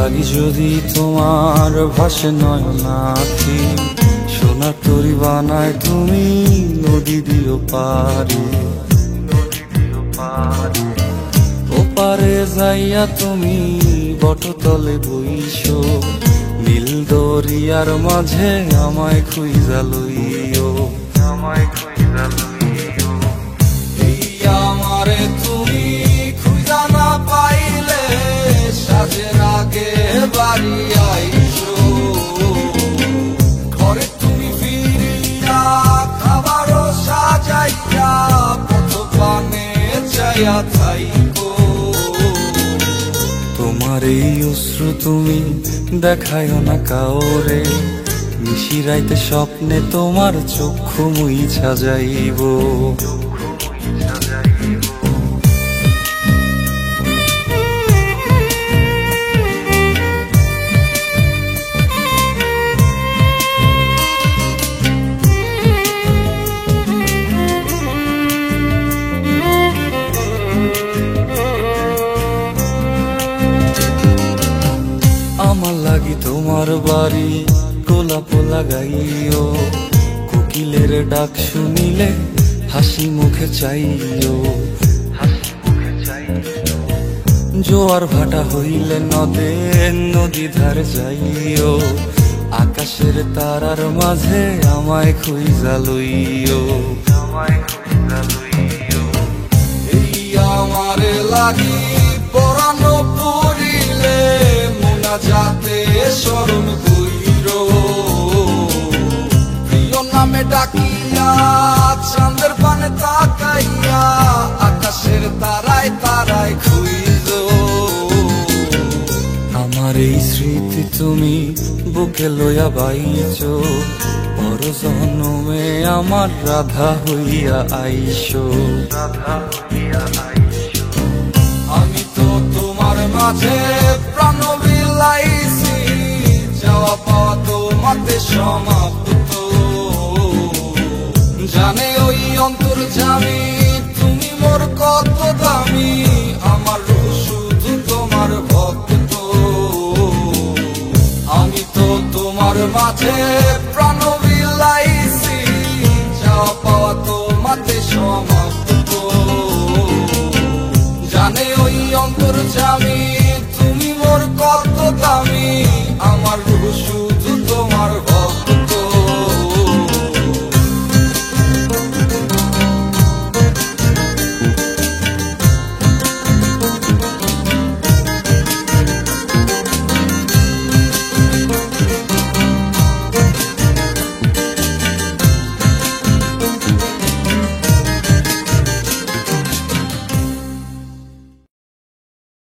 লাগি যদি তোমার ভাসে নয়নাথি, সোনার তরি বানায় তুমি নদী দিও পারে। ওপারে যাইয়া তুমি বটতলে বইসো, নীল দরিয়ার মাঝে আমায় খুঁজা লইও, আমায় খুঁজা লইও। এই আমারে তুমি খুঁজা না পাইলে সাজের আগে বাড়ি আইসো, ঘরে তুমি ফিরিয়া খাবারও সাজাইয়া পথ পানে চাইয়া থাইকো। তোমার এই অশ্রু তুমি দেখায় না কাউরে, নিশিরাইতে স্বপ্নে তোমার চক্ষু মুইছা যাইব। আমার লাগি তোমার বাড়ি গোলাপ লাগাইও, কোকিলের ডাক শুনিলে হাসি মুখে চাইও। জোয়ার ভাটা হইলে নদে নদী ধারে যাইও, আকাশের তারার মাঝে আমায় খুঁজা লইও, আমায় খুঁজা লইও। এই আমারে লাগি পরানো পড়িলে যাতে স্মরণ কইরো, প্রিয় নামে ডাকিয়া চাঁদের পানে তাকাইয়া আকাশের তারায় তারায় খুঁজো। আমার এই স্মৃতি তুমি বুকে লইয়া বাইছো, পর জন্মে আমার রাধা হইয়া আইসো, রাধা হইয়া আইসো। আমি তো তোমার মাঝে প্রাণ বিলাইছি, যাওয়া পাওয়া তোমাতে সমাপ্ত। জানে ওই অন্তর্যামী তুমি মোর কত দামি, আমার রূহ শুধু তোমার ভক্ত। আমি তো তোমার মাঝে প্রাণ বিলাইছি, যাওয়া পাওয়া তোমাতে সমাপ্ত। জানে ওই অন্তর্যামী তুমি মোর কত দামি, আমার রূহ শুধু